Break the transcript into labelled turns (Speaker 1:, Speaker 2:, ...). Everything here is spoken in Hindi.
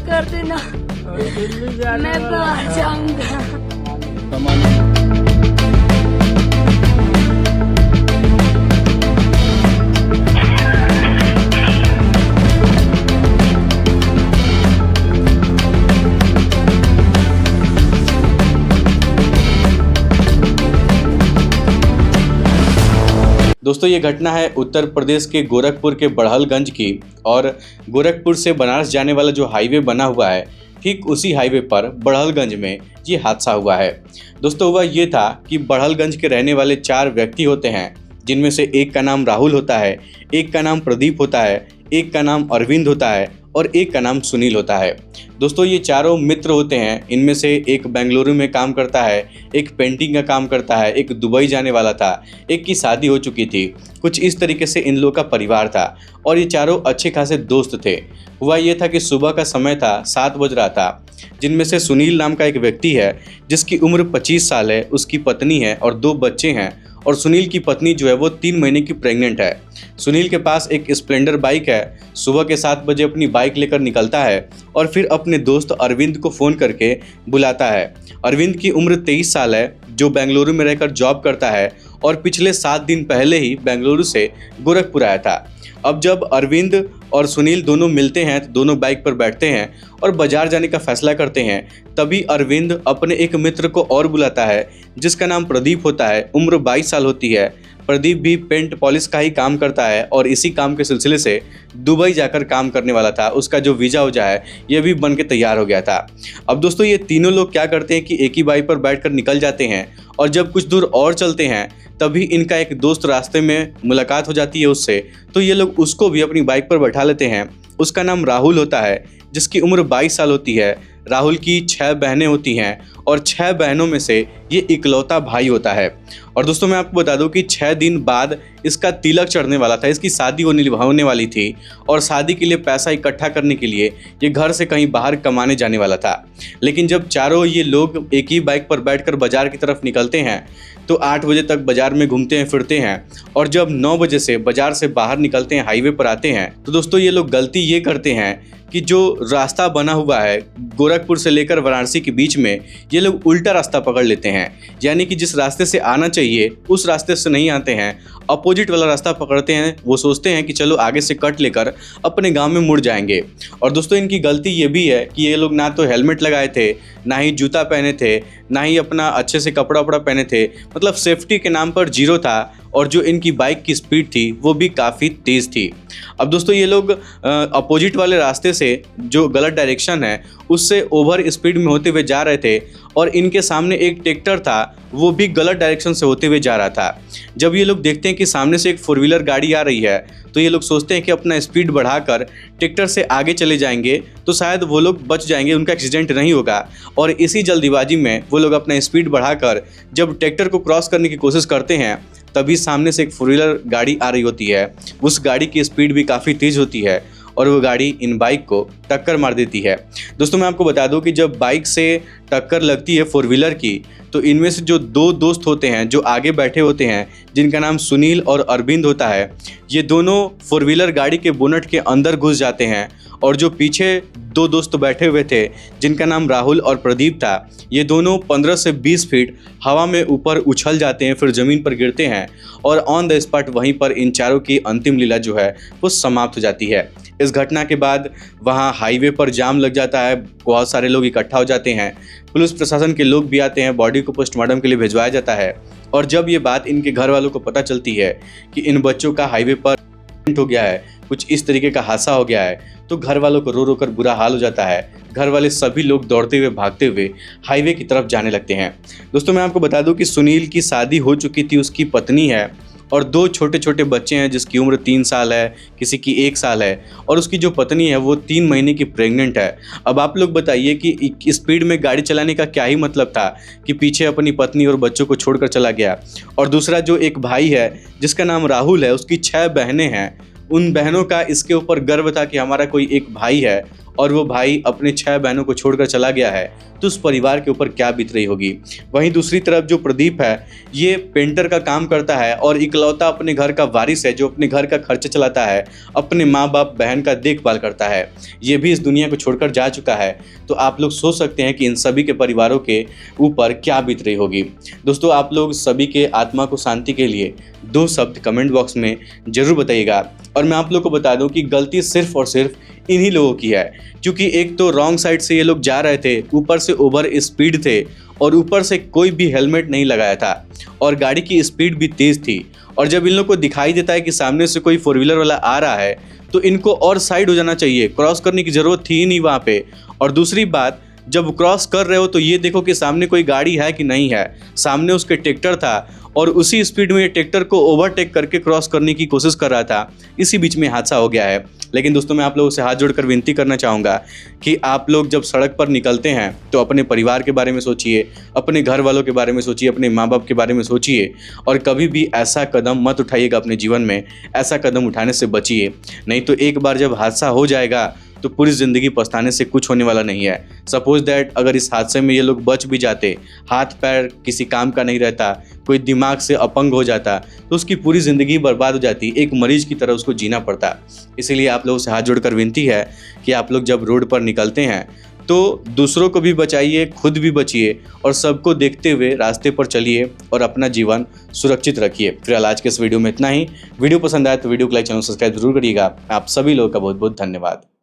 Speaker 1: कर देना, मैं बाहर जाऊंगा।
Speaker 2: दोस्तों ये घटना है उत्तर प्रदेश के गोरखपुर के बड़हलगंज की। और गोरखपुर से बनारस जाने वाला जो हाईवे बना हुआ है, ठीक उसी हाईवे पर बड़हलगंज में ये हादसा हुआ है। दोस्तों हुआ ये था कि बड़हलगंज के रहने वाले 4 व्यक्ति होते हैं, जिनमें से एक का नाम राहुल होता है, एक का नाम प्रदीप होता है, एक का नाम अरविंद होता है और एक का नाम सुनील होता है। दोस्तों ये चारों मित्र होते हैं। इनमें से एक बेंगलुरु में काम करता है, एक पेंटिंग का काम करता है, एक दुबई जाने वाला था, एक की शादी हो चुकी थी। कुछ इस तरीके से इन लोगों का परिवार था और ये चारों अच्छे खासे दोस्त थे। हुआ ये था कि सुबह का समय था, 7 बज रहा था। जिनमें से सुनील नाम का एक व्यक्ति है जिसकी उम्र 25 साल है, उसकी पत्नी है और 2 बच्चे हैं। और सुनील की पत्नी जो है वो 3 महीने की प्रेग्नेंट है। सुनील के पास एक स्प्लेंडर बाइक है। सुबह के 7 बजे अपनी बाइक लेकर निकलता है और फिर अपने दोस्त अरविंद को फ़ोन करके बुलाता है। अरविंद की उम्र 23 साल है, जो बेंगलुरु में रहकर जॉब करता है और पिछले 7 दिन पहले ही बेंगलुरु से गोरखपुर आया था। अब जब अरविंद और सुनील दोनों मिलते हैं तो दोनों बाइक पर बैठते हैं और बाजार जाने का फैसला करते हैं। तभी अरविंद अपने एक मित्र को और बुलाता है जिसका नाम प्रदीप होता है, उम्र 22 साल होती है। प्रदीप भी पेंट पॉलिश का ही काम करता है और इसी काम के सिलसिले से दुबई जाकर काम करने वाला था। उसका जो वीज़ा वजह है ये भी बन के तैयार हो गया था। अब दोस्तों ये तीनों लोग क्या करते हैं कि एक ही बाइक पर बैठकर निकल जाते हैं और जब कुछ दूर और चलते हैं तभी इनका एक दोस्त रास्ते में मुलाकात हो जाती है उससे। तो ये लोग उसको भी अपनी बाइक पर बैठा लेते हैं। उसका नाम राहुल होता है, जिसकी उम्र 22 साल होती है। राहुल की 6 बहनें होती हैं और 6 बहनों में से ये इकलौता भाई होता है। और दोस्तों मैं आपको बता दूं कि 6 दिन बाद इसका तिलक चढ़ने वाला था, इसकी शादी होने वाली थी और शादी के लिए पैसा इकट्ठा करने के लिए ये घर से कहीं बाहर कमाने जाने वाला था। लेकिन जब चारों ये लोग एक ही बाइक पर बैठकर बाजार की तरफ निकलते हैं तो 8 बजे तक बाजार में घूमते हैं फिरते हैं और जब 9 बजे से बाजार से बाहर निकलते हैं, हाईवे पर आते हैं, तो दोस्तों ये लोग गलती ये करते हैं कि जो रास्ता बना हुआ है गोरखपुर से लेकर वाराणसी के बीच में, ये लोग उल्टा रास्ता पकड़ लेते हैं। यानी कि जिस रास्ते से आना चाहिए उस रास्ते से नहीं आते हैं, अपोजिट वाला रास्ता पकड़ते हैं। वो सोचते हैं कि चलो आगे से कट लेकर अपने गांव में मुड़ जाएंगे। और दोस्तों इनकी गलती ये भी है कि ये लोग ना तो हेलमेट लगाए थे, ना ही जूता पहने थे, ना ही अपना अच्छे से कपड़ा वपड़ा पहने थे। मतलब सेफ्टी के नाम पर जीरो था और जो इनकी बाइक की स्पीड थी वो भी काफ़ी तेज़ थी। अब दोस्तों ये लोग अपोजिट वाले रास्ते से जो गलत डायरेक्शन है उससे ओवर स्पीड में होते हुए जा रहे थे और इनके सामने एक ट्रैक्टर था, वो भी गलत डायरेक्शन से होते हुए जा रहा था। जब ये लोग देखते हैं कि सामने से एक 4 व्हीलर गाड़ी आ रही है तो ये लोग सोचते हैं कि अपना स्पीड बढ़ाकर ट्रैक्टर से आगे चले जाएंगे तो शायद वो लोग बच जाएंगे, उनका एक्सीडेंट नहीं होगा। और इसी जल्दीबाजी में वो लोग अपना स्पीड बढ़ाकर जब ट्रैक्टर को क्रॉस करने की कोशिश करते हैं तभी सामने से एक 4 व्हीलर गाड़ी आ रही होती है। उस गाड़ी की स्पीड भी काफ़ी तेज़ होती है और वो गाड़ी इन बाइक को टक्कर मार देती है। दोस्तों मैं आपको बता दूं कि जब बाइक से टक्कर लगती है 4 व्हीलर की तो इनमें से जो 2 दोस्त होते हैं जो आगे बैठे होते हैं, जिनका नाम सुनील और अरविंद होता है, ये दोनों 4 व्हीलर गाड़ी के बोनट के अंदर घुस जाते हैं। और जो पीछे 2 दोस्त बैठे हुए थे जिनका नाम राहुल और प्रदीप था, ये दोनों 15 से 20 फीट हवा में ऊपर उछल जाते हैं, फिर ज़मीन पर गिरते हैं और ऑन द स्पॉट वहीं पर इन चारों की अंतिम लीला जो है वो समाप्त हो जाती है। इस घटना के बाद वहाँ हाईवे पर जाम लग जाता है, बहुत सारे लोग इकट्ठा हो जाते हैं, पुलिस प्रशासन के लोग भी आते हैं, बॉडी को पोस्टमार्टम के लिए भिजवाया जाता है। और जब ये बात इनके घर वालों को पता चलती है कि इन बच्चों का हाईवे पर एक्सीडेंट हो गया है, कुछ इस तरीके का हादसा हो गया है, तो घर वालों को रो रो कर बुरा हाल हो जाता है। घर वाले सभी लोग दौड़ते हुए भागते हुए हाईवे की तरफ जाने लगते हैं। दोस्तों मैं आपको बता दूं कि सुनील की शादी हो चुकी थी, उसकी पत्नी है और 2 छोटे छोटे बच्चे हैं जिसकी उम्र 3 साल है, किसी की 1 साल है और उसकी जो पत्नी है वो 3 महीने की प्रेग्नेंट है। अब आप लोग बताइए कि स्पीड में गाड़ी चलाने का क्या ही मतलब था कि पीछे अपनी पत्नी और बच्चों को छोड़कर चला गया। और दूसरा जो एक भाई है जिसका नाम राहुल है, उसकी 6 बहनें हैं। उन बहनों का इसके ऊपर गर्व था कि हमारा कोई एक भाई है और वो भाई अपने 6 बहनों को छोड़कर चला गया है, तो उस परिवार के ऊपर क्या बीत रही होगी। वहीं दूसरी तरफ जो प्रदीप है, ये पेंटर का काम करता है और इकलौता अपने घर का वारिस है जो अपने घर का खर्चा चलाता है, अपने माँ बाप बहन का देखभाल करता है। ये भी इस दुनिया को छोड़कर जा चुका है। तो आप लोग सोच सकते हैं कि इन सभी के परिवारों के ऊपर क्या बीत रही होगी। दोस्तों, आप लोग सभी के आत्मा को शांति के लिए 2 शब्द कमेंट बॉक्स में ज़रूर बताइएगा। और मैं आप लोग को बता दूं कि गलती सिर्फ और सिर्फ इन्हीं लोगों की है, क्योंकि एक तो रॉन्ग साइड से ये लोग जा रहे थे, ऊपर से ओवर स्पीड थे और ऊपर से कोई भी हेलमेट नहीं लगाया था और गाड़ी की स्पीड भी तेज़ थी। और जब इन लोग को दिखाई देता है कि सामने से कोई 4 व्हीलर वाला आ रहा है तो इनको और साइड हो जाना चाहिए, क्रॉस करने की ज़रूरत थी ही नहीं वहाँ पे। और दूसरी बात, जब क्रॉस कर रहे हो तो ये देखो कि सामने कोई गाड़ी है कि नहीं है। सामने उसके ट्रैक्टर था और उसी स्पीड में ये ट्रैक्टर को ओवरटेक करके क्रॉस करने की कोशिश कर रहा था। इसी बीच में हादसा हो गया है। लेकिन दोस्तों, मैं आप लोगों से हाथ जोड़कर विनती करना चाहूँगा कि आप लोग जब सड़क पर निकलते हैं तो अपने परिवार के बारे में सोचिए, अपने घर वालों के बारे में सोचिए, अपने माँ बाप के बारे में सोचिए और कभी भी ऐसा कदम मत उठाइएगा अपने जीवन में। ऐसा कदम उठाने से बचिए, नहीं तो एक बार जब हादसा हो जाएगा तो पूरी ज़िंदगी पछताने से कुछ होने वाला नहीं है। सपोज दैट अगर इस हादसे में ये लोग बच भी जाते, हाथ पैर किसी काम का नहीं रहता, कोई दिमाग से अपंग हो जाता, तो उसकी पूरी ज़िंदगी बर्बाद हो जाती, एक मरीज की तरह उसको जीना पड़ता। इसीलिए आप लोगों से हाथ जोड़कर विनती है कि आप लोग जब रोड पर निकलते हैं तो दूसरों को भी बचाइए, खुद भी बचिए और सबको देखते हुए रास्ते पर चलिए और अपना जीवन सुरक्षित रखिए। फिलहाल आज के इस वीडियो में इतना ही। वीडियो पसंद आए तो वीडियो को लाइक, चैनल सब्सक्राइब जरूर करिएगा। आप सभी लोगों का बहुत बहुत धन्यवाद।